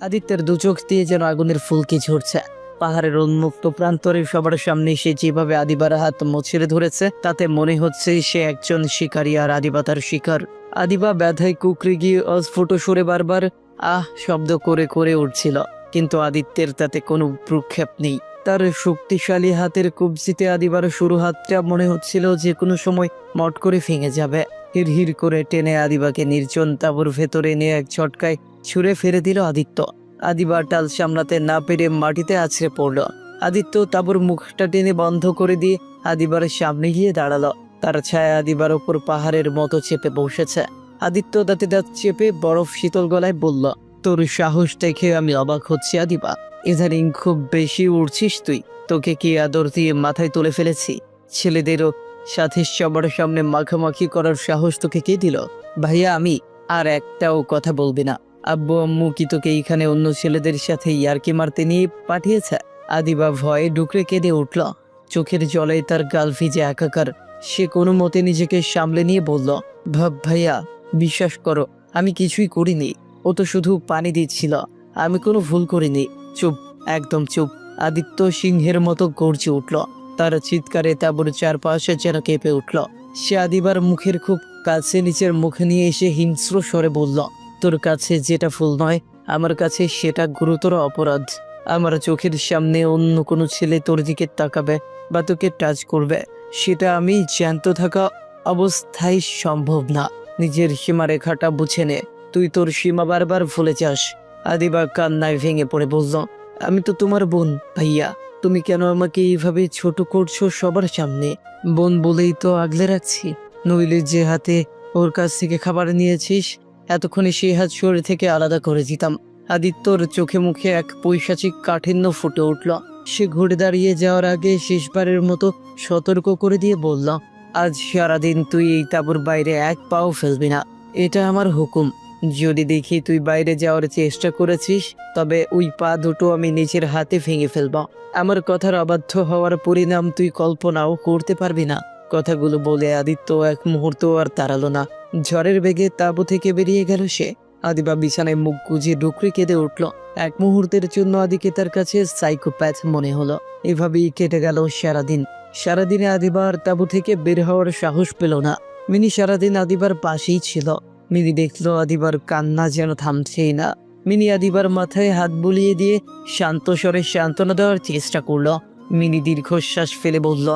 আদিত্যের দু চোখ দিয়ে যেন আগুনের ফুলকি ঝরছে। পাহাড়ের উন্মুক্ত প্রান্তরে সবার সামনে সে যেভাবে আদিবার হাত মুচড়ে ধরেছে তাতে মনে হচ্ছে সে একজন শিকারী আর আদিবা তার শিকার। আদিবা ব্যথায় কুকড়ে গিয়ে অস্ফুট সুরে বারবার আহ শব্দ করে করে উঠছিল, কিন্তু আদিত্যের তাতে কোনো ভ্রুক্ষেপ নেই। তার শক্তিশালী হাতের কবজিতে আদিবার সরু হাতটা মনে হচ্ছিল যে কোনো সময় মট করে ভেঙে যাবে। হিড় করে টেনে আদিবাকে নির্জন তাঁবুর ভেতরে নিয়ে এক ঝটকায় ছুঁড়ে ফেলে দিল আদিত্য। আদিবা টাল সামলাতে না পেরে মাটিতে আছড়ে পড়ল। আদিত্য তাঁবুর মুখটা টেনে বন্ধ করে দিয়ে আদিবার সামনে গিয়ে দাঁড়ালো। তার ছায়া আদিবার ওপর পাহাড়ের মতো চেপে বসেছে। আদিত্য দাঁতে দাঁত চেপে বরফ শীতল গলায় বলল, তোর সাহস দেখে আমি অবাক হচ্ছি আদিবা। ইদানিং খুব বেশি উড়ছিস তুই। তোকে কি আদর দিয়ে মাথায় তুলে ফেলেছি? ছেলেদেরও সাথে সবার সামনে মাখামাখি করার সাহস তোকে কে দিল? ভাইয়া আমি আর একটাও কথা বলবি না। আব্বু আম্মু কি তোকে এইখানে অন্য ছেলেদের সাথে ইয়ার্কি মারতে নিয়ে পাঠিয়েছে? আদিবা ভয়ে ডুকরে কেঁদে উঠল। চোখের জলে তার গাল ভিজে একাকার। সে কোনো মতে নিজেকে সামলে নিয়ে বলল, ভাইয়া বিশ্বাস করো, আমি কিছুই করিনি। ও তো শুধু পানি দিচ্ছিল, আমি কোনো ভুল করিনি। চুপ, একদম চুপ। আদিত্য সিংহের মতো গর্জে উঠল। তার চিৎকারে তাঁবুর চারপাশে যেন কেঁপে উঠল। সে আদিবার মুখের খুব কাছে নিচের মুখে নিয়ে এসে হিংস্র স্বরে বলল, তোর কাছে যেটা ভুল নয়, আমার কাছে সেটা গুরুতর অপরাধ। আমার চোখের সামনে অন্য কোনো ছেলে তোর দিকে তাকাবে বা তোকে টাচ করবে, সেটা আমি জ্যান্ত থাকা অবস্থায় সম্ভব না। নিজের সীমারেখাটা বুঝে নে। তুই তোর সীমা বারবার ভুলে যাস। আদিবা কান্নায় ভেঙে পড়ে বলল, আমি তো তোমার বোন ভাইয়া, তুমি কেন আমাকে এইভাবে ছোট করছো সবার সামনে? বোন বলেই তো আগলে রাখছি, নইলে যে হাতে ওর কাছ থেকে খাবার নিয়েছিস এতক্ষণে সেই হাত শরীর থেকে আলাদা করে দিতাম। আদিত্যর চোখে মুখে এক পৈশাচিক কাঠিন্য ফুটে উঠল। সে ঘুরে দাঁড়িয়ে যাওয়ার আগে শেষবারের মতো সতর্ক করে দিয়ে বলল, আজ সারাদিন তুই এই তাঁবুর বাইরে এক পাও ফেলবি না, এটা আমার হুকুম। যদি দেখি তুই বাইরে যাওয়ার চেষ্টা করেছিস, তবে ওই পা দুটো আমি নিজের হাতে ভেঙে ফেলব। আমার কথার অবাধ্য হওয়ার পরিণাম তুই কল্পনাও করতে পারবি না। কথাগুলো বলে আদিত্য এক মুহূর্ত আর তাড়ালো না। ঝড়ের বেগে তাঁবু থেকে বেরিয়ে গেল সে। আদিবা বিছানায় মুখ গুজিয়ে ডুকরে কেঁদে উঠল। এক মুহূর্তের জন্য আদিকে তার কাছে সাইকোপ্যাথ মনে হলো। এভাবেই কেটে গেল সারাদিন। সারাদিনে আদিবা আর তাঁবু থেকে বের হওয়ার সাহস পেল না। মিনি সারাদিন আদিবার পাশেই ছিল। মিনি দেখলো আদিবার কান্না যেন থামছেই না। মিনি আদিবার মাথায় হাত বুলিয়ে দিয়ে শান্ত স্বরে সান্ত্বনা দেওয়ার চেষ্টা করলো। মিনি দীর্ঘশ্বাস ফেলে বলল,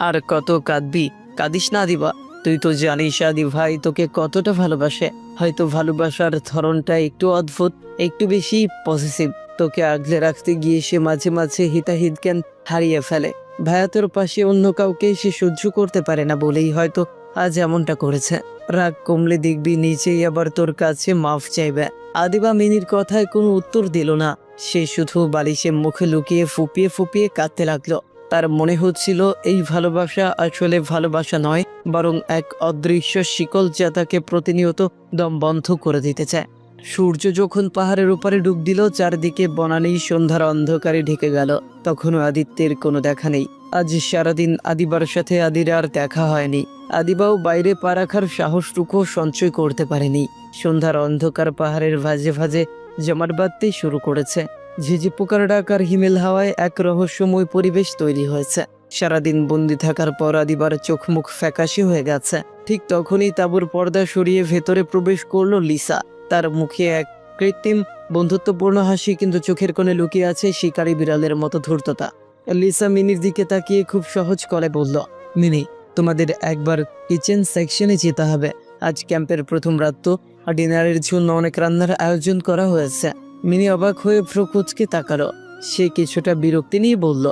আর কত কাঁদবি? কাঁদিস না আদিবা। তুই তো জানিস আদি ভাই তোকে কতটা ভালোবাসে। হয়তো ভালোবাসার ধরনটা একটু অদ্ভুত, একটু বেশি পজিটিভ। তোকে আগলে রাখতে গিয়ে সে মাঝে মাঝে হিতাহিত জ্ঞান হারিয়ে ফেলে। ভাইয়া তোর পাশে অন্য কাউকে সে সহ্য করতে পারে না বলেই হয়তো আজ এমনটা করেছে। রাগ কমলে দেখবি নিচেই আবার তোর কাছে মাফ চাইবে। আদিবা মিনির কথায় কোনো উত্তর দিল না। সে শুধু বালিশে মুখে লুকিয়ে ফুপিয়ে ফুপিয়ে কাঁদতে লাগলো। তার মনে হচ্ছিল এই ভালোবাসা আসলে ভালোবাসা নয়, বরং এক অদৃশ্য শিকল যা তাকে প্রতিনিয়ত দম বন্ধ করে দিতে চায়। সূর্য যখন পাহাড়ের উপরে ডুব দিল, চারদিকে বনানী সন্ধ্যার অন্ধকারে ঢেকে গেল। তখনও আদিত্যের কোনো দেখা নেই। আজ সারাদিন আদিবার সাথে আদির আর দেখা হয়নি। আদিবাও বাইরে পা রাখার সাহসটুকু সঞ্চয় করতে পারেনি। সন্ধ্যার অন্ধকার পাহাড়ের ভাজে ভাজে জমাট বাঁধতে শুরু করেছে। ঝিঝি পোকার ডাক আর হিমেল হাওয়ায় এক রহস্যময় পরিবেশ তৈরি হয়েছে। সারাদিন বন্দি থাকার পর আদিবার চোখ মুখ ফ্যাকাশে হয়ে গেছে। ঠিক তখনই তাঁবুর পর্দা সরিয়ে ভেতরে প্রবেশ করলো লিসা। তার মুখে এক কৃত্রিম বন্ধুত্বপূর্ণ হাসি, কিন্তু চোখের কোণে লুকিয়ে আছে শিকারী বিড়ালের মতো ধূর্ততা। লিসা মিনির দিকে তাকিয়ে খুব সহজ গলায় বলল, মিনি, তোমাদের একবার কিচেন সেকশনে যেতে হবে। আজ ক্যাম্পের প্রথম রাত তো, আর ডিনারের জন্য অনেক রান্নার আয়োজন করা হয়েছে। মিনি অবাক হয়ে ভ্রু কুঁচকে তাকালো। সে কিছুটা বিরক্তি নিয়ে বলল,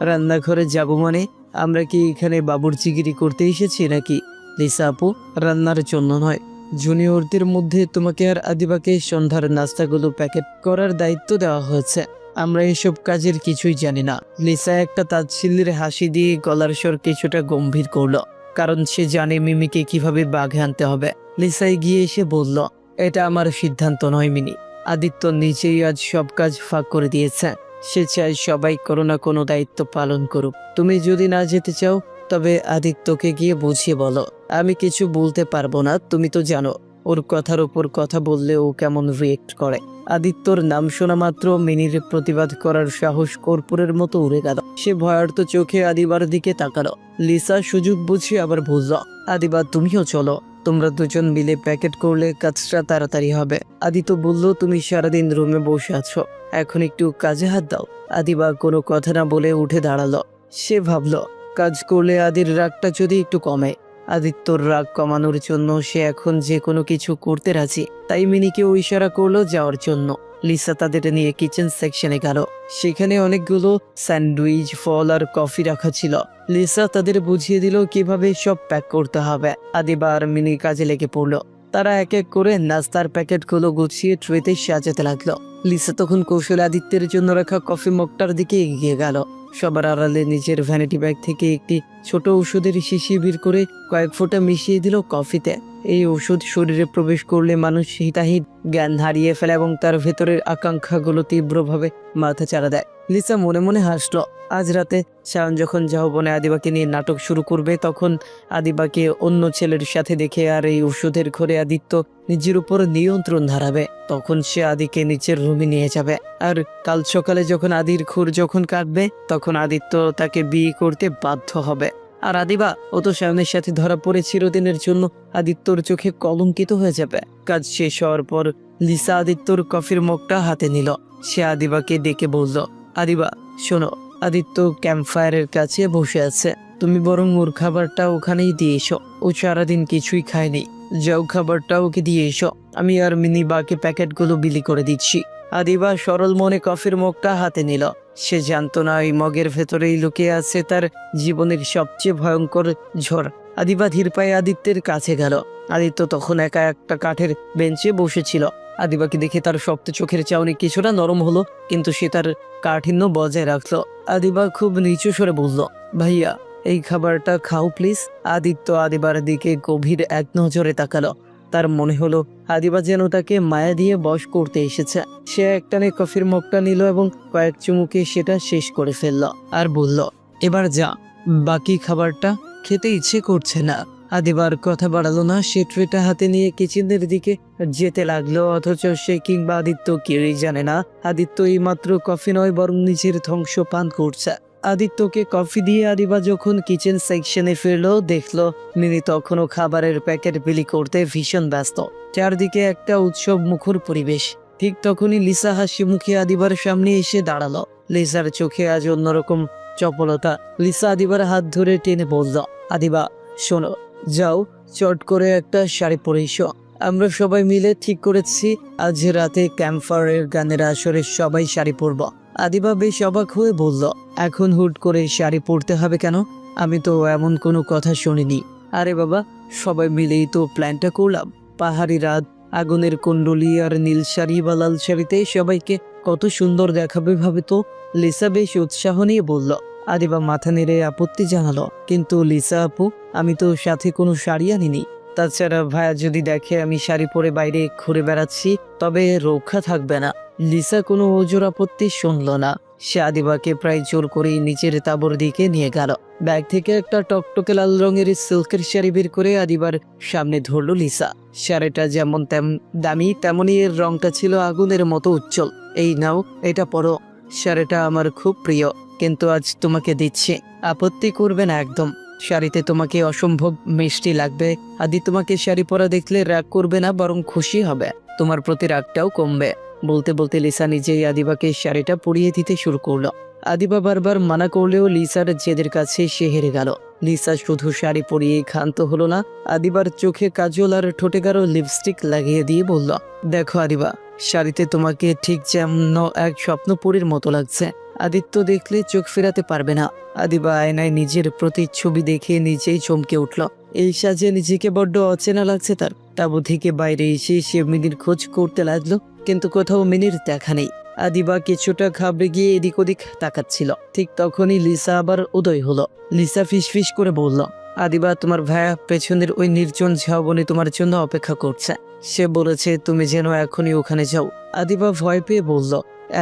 রান্নাঘরে যাব মানে? আমরা কি এখানে বাবুর্চিগিরি করতে এসেছি নাকি? লিসা আপু, রান্নার জন্য নয়, জুনিয়রদের মধ্যে তোমাকে আর আদিবাকে সন্ধ্যার নাস্তাগুলো প্যাকেট করার দায়িত্ব দেওয়া হয়েছে। আমরা এসব কাজের কিছুই জানি না। লিসা একটা তাচ্ছিল্যের হাসি দিয়ে গলার স্বর কিছুটা গম্ভীর করলো, কারণ সে জানে মিমিকে কিভাবে বাঘে আনতে হবে। লিসা এগিয়ে এসে বলল, এটা আমার সিদ্ধান্ত নয় মিনি। আদিত্য নিজেই আজ সব কাজ ফাঁক করে দিয়েছে। সে চায় সবাই কোনো না কোনো দায়িত্ব পালন করুক। তুমি যদি না যেতে চাও, তবে আদিত্যকে গিয়ে বুঝিয়ে বলো। আমি কিছু বলতে পারবো না, তুমি তো জানো ওর কথার উপর কথা বললে ও কেমন রিয়েক্ট করে। আদিত্যর নাম শোনা মাত্র মিনির প্রতিবাদ করার সাহস কর্পূরের মতো উড়ে গেল। সে ভয়ার্ত চোখে আদিবার দিকে তাকালো। লিসা সুযোগ বুঝে আবার বুঝল, আদিবা তুমিও চলো, তোমরা দুজন মিলে প্যাকেট করলে কাজটা তাড়াতাড়ি হবে। আদিত্য বলল, তুমি সারাদিন রুমে বসে আছো, এখন একটু কাজে হাত দাও। আদিবা কোনো কথা না বলে উঠে দাঁড়ালো। সে ভাবল, কাজ করলে আদির রাগটা যদি একটু কমে। আদিত্যর রাগ কমানোর জন্য সে এখন যে কোনো কিছু করতে রাজি। তাই মিনিকেও ইশারা করলো যাওয়ার জন্য। লিসা তাদের নিয়ে কিচেন সেকশনে গেল। সেখানে অনেকগুলো স্যান্ডউইচ, ফল আর কফি রাখা ছিল। লিসা তাদের বুঝিয়ে দিল কিভাবে সব প্যাক করতে হবে। আদিবা আর মিনি কাজে লেগে পড়লো। তারা এক এক করে নাস্তার প্যাকেটগুলো গুছিয়ে ট্রেতে সাজাতে লাগলো। লিসা তখন কৌশলে আদিত্যের জন্য রাখা কফি মগটার দিকে এগিয়ে গেল। সবার আড়ালে নিজের ভ্যানিটি ব্যাগ থেকে একটি ছোট ওষুধের শিশি বের করে কয়েক ফোঁটা মিশিয়ে দিল কফিতে। এই ওষুধ শরীরে প্রবেশ করলে মানুষ হিতাহিত জ্ঞান হারিয়ে ফেলে এবং তার ভেতরের আকাঙ্ক্ষাগুলো তীব্রভাবে মাথা চাড়া দেয়। লিসা মনে মনে হাসলো। আজ রাতে শায়ন যখন যৌবনে আদিবাকে নিয়ে নাটক শুরু করবে, তখন আদিবাকে অন্য ছেলের সাথে দেখে আর এই ওষুধের ঘরে আদিত্য নিজের উপর নিয়ন্ত্রণ হারাবে, তখন সে আদিকে নিচের রুমে নিয়ে যাবে। আর কাল সকালে যখন আদির খুর যখন কাটবে, তখন আদিত্য তাকে বিয়ে করতে বাধ্য হবে। আর আদিবা, ও তো শায়নের সাথে ধরা পড়ে চিরদিনের জন্য আদিত্যর চোখে কলঙ্কিত হয়ে যাবে। কাজ শেষ হওয়ার পর লিসা আদিত্যর কফির মগটা হাতে নিল। সে আদিবাকে ডেকে বলল, আদিবা শোনো, আদিত্য ক্যাম্পফায়ারের কাছে বসে আছে, তুমি বরং ওর খাবারটা ওখানেই দিয়ে এসো। ও সারাদিন কিছুই খায়নি, যাও খাবারটা ওকে দিয়ে এসো। আমি আর মিনি বাকি প্যাকেটগুলো বিলি করে দিচ্ছি। আদিবা সরল মনে কফির মগটা হাতে নিল। সে জানতো না এই মগের ভেতরেই লুকিয়ে আছে তার জীবনের সবচেয়ে ভয়ঙ্কর ঝড়। আদিবা ধীর পায়ে আদিত্যের কাছে গেল। আদিত্য তখন একা একটা কাঠের বেঞ্চে বসেছিল। আদিবাকে দেখে তার শক্ত চোখের চাউনি কিছুটা নরম হলো, কিন্তু সে তার কাঠিন্য বজায় রাখলো। আদিবা খুব নিচু স্বরে বলল, ভাইয়া এই খাবারটা খাও প্লিজ। আদিত্য আদিবার দিকে গভীর এক নজরে তাকালো। তার মনে হলো আদিবা যেন তাকে মায়া দিয়ে বশ করতে এসেছে। সে একটানে কফির মগটা নিল এবং কয়েক চুমুকে সেটা শেষ করে ফেলল আর বলল, এবার যা, বাকি খাবারটা খেতে ইচ্ছে করছে না। আদিবার কথা বাড়ালো না। সে ট্রেটা হাতে নিয়ে কিচেনের দিকে যেতে লাগলো, অথচ সে কিংবা আদিত্য কেউই জানে না আদিত্য এই মাত্র কফি নয় বরং নিজের ধ্বংস পান করছে। আদিত্যকে কফি দিয়ে আদিবা যখন কিচেন সেকশনে ফিরলো, দেখলো মিনি তখনও খাবারের প্যাকেট বিলি করতে ভীষণ ব্যস্ত। চারদিকে একটা উৎসব মুখর পরিবেশ। ঠিক তখনই লিসা হাসি মুখে আদিবার সামনে এসে দাঁড়ালো। লিসার চোখে আজ অন্যরকম চপলতা। লিসা আদিবার হাত ধরে টেনে বলল, আদিবা শোনো, যাও চট করে একটা শাড়ি পরে এসো। আমরা সবাই মিলে ঠিক করেছি আজ রাতে ক্যাম্পফায়ারের গানের আসরে সবাই শাড়ি পরব। আদিবা বেশ অবাক হয়ে বলল, এখন হুট করে শাড়ি পরতে হবে কেন? আমি তো এমন কোনো কথা শুনিনি। আরে বাবা, সবাই মিলেই তো প্ল্যানটা করলাম। পাহাড়ি রাত, আগুনের কুণ্ডলি আর নীল শাড়ি বা লাল শাড়িতে সবাইকে কত সুন্দর দেখাবে ভাবে তো। লিসা বেশ উৎসাহ নিয়ে বলল। আদিবা মাথা নেড়ে আপত্তি জানালো, কিন্তু লিসা আপু, আমি তো সাথে কোনো শাড়ি আনিনি। তাছাড়া ভাইয়া যদি দেখে আমি শাড়ি পরে বাইরে ঘুরে বেড়াচ্ছি, তবে রক্ষা থাকবে না। লিসা কোনো ওজোর আপত্তি শুনল না। সে আদিবাকে প্রায় জোর করেই নিচের তাঁবুর দিকে নিয়ে গেল। ব্যাগ থেকে একটা টকটকে লাল রঙের সিল্কের শাড়ি বের করে আদিবার সামনে ধরল লিসা। শাড়িটা যেমন দামি, তেমনই এর রংটা ছিল আগুনের মতো উজ্জ্বল। এই নাও, এটা পরো। শাড়িটা আমার খুব প্রিয়, কিন্তু আজ তোমাকে দিচ্ছি, আপত্তি করবে না একদম। শাড়িতে তোমাকে অসম্ভব মিষ্টি লাগবে। আদি তোমাকে শাড়ি পরা দেখলে রাগ করবে না, বরং খুশি হবে। তোমার প্রতি রাগটাও কমবে। বলতে বলতে লিসা নিজেই আদিবাকে শাড়িটা পরিয়ে দিতে শুরু করলো। আদিবা বারবার মানা করলেও লিসার জেদের কাছে সে হেরে গেল। লিসা শুধু শাড়ি পরিয়ে ক্ষান্ত হলো না, আদিবার চোখে কাজল আর ঠোঁটে গাঢ় লিপস্টিক লাগিয়ে দিয়ে বলল, দেখো আদিবা, শাড়িতে তোমাকে ঠিক যেমন এক স্বপ্নপুরীর মতো লাগছে। আদিত্য দেখলে চোখ ফেরাতে পারবে না। আদিবা আয়নায় নিজের প্রতিচ্ছবি দেখে নিজেই চমকে উঠল। এই সাজে নিজেকে বড্ড অচেনা লাগছে তার। তাঁবু থেকে বাইরে এসে সে মিনির খোঁজ করতে লাগলো, কিন্তু কোথাও মিনির দেখা নেই। আদিবা কিছুটা ঘাবড়ে গিয়ে এদিক ওদিক তাকাচ্ছিল। ঠিক তখনই লিসা আবার উদয় হলো। লিসা ফিসফিস করে বলল, আদিবা, তোমার ভাইয়া পেছনের ওই নির্জন ঝাউবনে তোমার জন্য অপেক্ষা করছে। সে বলেছে তুমি যেন এখনই ওখানে যাও। আদিবা ভয় পেয়ে বলল,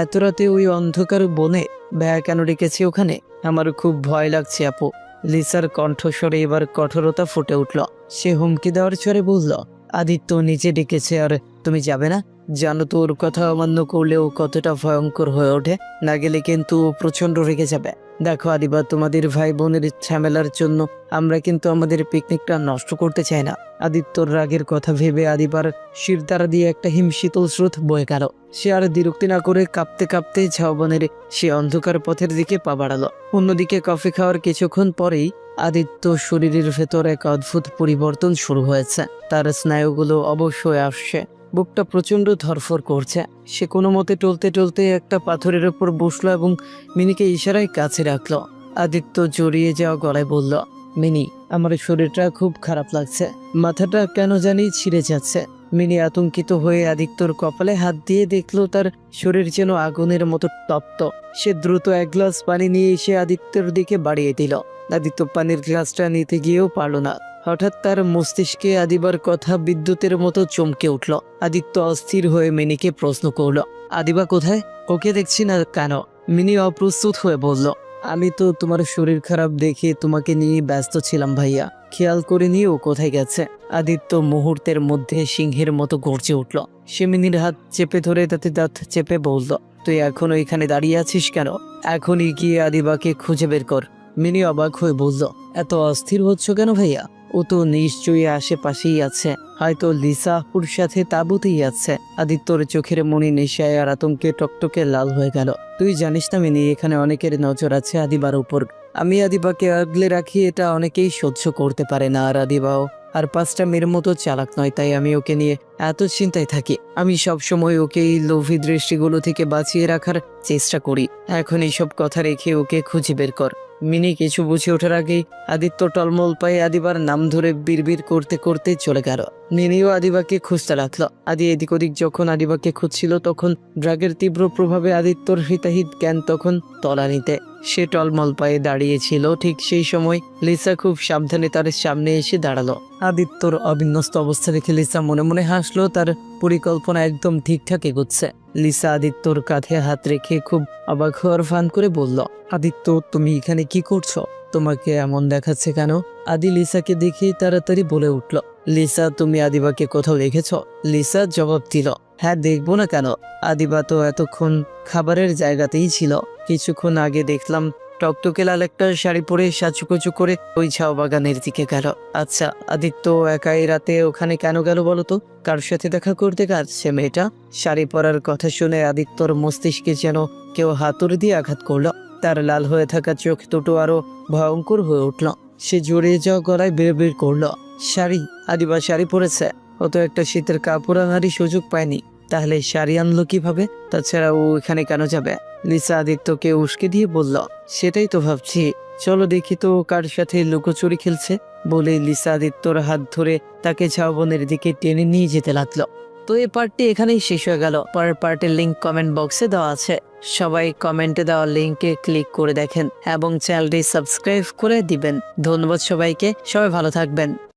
এত রাতে ওই অন্ধকার বনে ভাইয়া কেন রেখেছে ওখানে? আমার খুব ভয় লাগছে আপু। লিসার কণ্ঠস্বরে এবার কঠোরতা ফুটে উঠল। সে হুমকি দেওয়ার স্বরে বলল, আদিত্য নিচে ডেকেছে। আর তুমি যাবে না? জানো তো ওর কথা অমান্য করলেও কতটা ভয়ঙ্কর হয়ে ওঠে। না গেলে কিন্তু ও প্রচণ্ড রেগে যাবে। দেখো আদিবা, তোমাদের ভাই বোনের ঝামেলার জন্য আমরা কিন্তু আমাদের পিকনিকটা নষ্ট করতে চাই না। আদিত্যর রাগের কথা ভেবে আদিবার শিরদাঁড়া দিয়ে একটা হিমশীতল স্রোত বয়ে গেল। সে আর দ্বিরুক্তি না করে কাঁপতে কাঁপতে ঝাউবনের সে অন্ধকার পথের দিকে পা বাড়ালো। অন্যদিকে কফি খাওয়ার কিছুক্ষণ পরেই আদিত্য শরীরের ভেতর এক অদ্ভুত পরিবর্তন শুরু হয়েছে। তার স্নায়ুগুলো অবশ হয়ে আসছে, বুকটা প্রচণ্ড ধরফর করছে। সে কোনো মতে টলতে টলতে একটা পাথরের ওপর বসলো এবং মিনিকে ইশারায় কাছে রাখলো। আদিত্য জড়িয়ে যাওয়া গলায় বলল, মিনি, আমার শরীরটা খুব খারাপ লাগছে, মাথাটা কেন জানি ছিঁড়ে যাচ্ছে। মিনি আতঙ্কিত হয়ে আদিত্যর কপালে হাত দিয়ে দেখলো তার শরীর যেন আগুনের মতো তপ্ত। সে দ্রুত এক গ্লাস পানি নিয়ে এসে আদিত্যর দিকে বাড়িয়ে দিল। আদিত্য পানির গ্লাসটা নিতে গিয়েও পারল না। হঠাৎ তার মস্তিষ্কে আদিবার কথা বিদ্যুতের মতো চমকে উঠল। আদিত্য অস্থির হয়ে মিনিকে প্রশ্ন করল, আদিবা কোথায়? ওকে দেখছি না কেন? মিনি অপ্রস্তুত হয়ে বলল, আমি তো তোমার শরীর খারাপ দেখে তোমাকে নিয়ে ব্যস্ত ছিলাম ভাইয়া, খেয়াল করে নিয়ে ও কোথায় গেছে। আদিত্য মুহূর্তের মধ্যে সিংহের মতো গর্জে উঠল। সে মিনির হাত চেপে ধরে তাতে দাঁত চেপে বলল, তুই এখনো এখানে দাঁড়িয়ে আছিস কেন? এখনই গিয়ে আদিবাকে খুঁজে বের কর। মিনি অবাক হয়ে বলল, এত অস্থির হচ্ছ কেন ভাইয়া? ও তো নিশ্চয়ই আশেপাশেই আছে, হয়তো লিসাপুর সাথে তাঁবুতেই আছে। আদিত্যর চোখের মনি নেশায় আর আতঙ্কে টকটকে লাল হয়ে গেল। তুই জানিস না মিনি, এখানে অনেকের নজর আছে আদিবার উপর। আমি আদিবাকে আগলে রাখি, এটা অনেকেই সহ্য করতে পারে না। আর আদিবাও আর 5টা মেয়ের মতো চালাক নয়, তাই আমি ওকে নিয়ে এত চিন্তায় থাকি। আমি সবসময় ওকে এই লোভী দৃষ্টিগুলো থেকে বাঁচিয়ে রাখার চেষ্টা করি। এখন এইসব কথা রেখে ওকে খুঁজে বের কর। মিনি কিছু বুঝে ওঠার আগেই আদিত্য টলমল পায়ে আদিবার নাম ধরে বিড়বিড় করতে করতে চলে গেল। মিনিও আদিবাকে খুঁজতে লাগলো। আদি এদিক ওদিক যখন আদিবাকে খুঁজছিল, তখন ড্রাগের তীব্র প্রভাবে আদিত্যর হিতাহিত জ্ঞান তখন তলানিতে। সে টলমল পায়ে দাঁড়িয়েছিল। ঠিক সেই সময় লিসা খুব সাবধানে তার সামনে এসে দাঁড়ালো। আদিত্যর অবিন্যস্ত অবস্থা দেখে লিসা মনে মনে হাসলো। তার পরিকল্পনা একদম ঠিকঠাক এগোচ্ছে। লিসা আদিত্যর কাঁধে হাত রেখে খুব অবাক হওয়ার ভান করে বলল, আদিত্য, তুমি এখানে কি করছো? তোমাকে এমন দেখাচ্ছে কেন? আদি লিসাকে দেখে তাড়াতাড়ি বলে উঠল, লিসা, তুমি আদিবাকে কোথাও দেখেছ? লিসা জবাব দিল, হ্যাঁ, দেখবো না কেন? আদিবা তো এতক্ষণ খাবারের জায়গাতেই ছিল। কিছুক্ষণ আগে দেখলাম টকটকে লাল একটা শাড়ি পরে সাজুকুচু করে ওই ঝাউ বাগানের দিকে গেল। আচ্ছা, আদিত্য একাই রাতে ওখানে কেন গেল বলো তো? কার সাথে দেখা করতে গেছে মেয়েটা? শাড়ি পরার কথা শুনে আদিত্যর মস্তিষ্কে যেন কেউ হাতুড়ি দিয়ে আঘাত করলো। তার লাল হয়ে থাকা চোখ দুটো আরো ভয়ঙ্কর হয়ে উঠল। সে জড়িয়ে যাওয়া গলায় বের করলো, শাড়ি? আদিবা শাড়ি পরেছে? ও তো একটা শীতের কাপড় আনারই সুযোগ পায়নি, তাহলে শাড়ি আনলো কিভাবে? তাছাড়া ও এখানে কেন যাবে? লিসা আদিত্যকে উস্কে দিয়ে বলল, সেটাই তো ভাবছি, চলো দেখি তো কার সাথে লুকোচুরি খেলছে। বলে লিসা আদিত্যর হাত ধরে তাকে ঝাউবনের দিকে টেনে নিয়ে যেতে লাগলো। তো এই পার্টটি এখানেই শেষ হয়ে গেল। পরের পার্টের লিঙ্ক কমেন্ট বক্সে দেওয়া আছে, সবাই কমেন্টে দেওয়া লিঙ্কে ক্লিক করে দেখেন এবং চ্যানেলটি সাবস্ক্রাইব করে দিবেন। ধন্যবাদ সবাইকে, সবাই ভালো থাকবেন।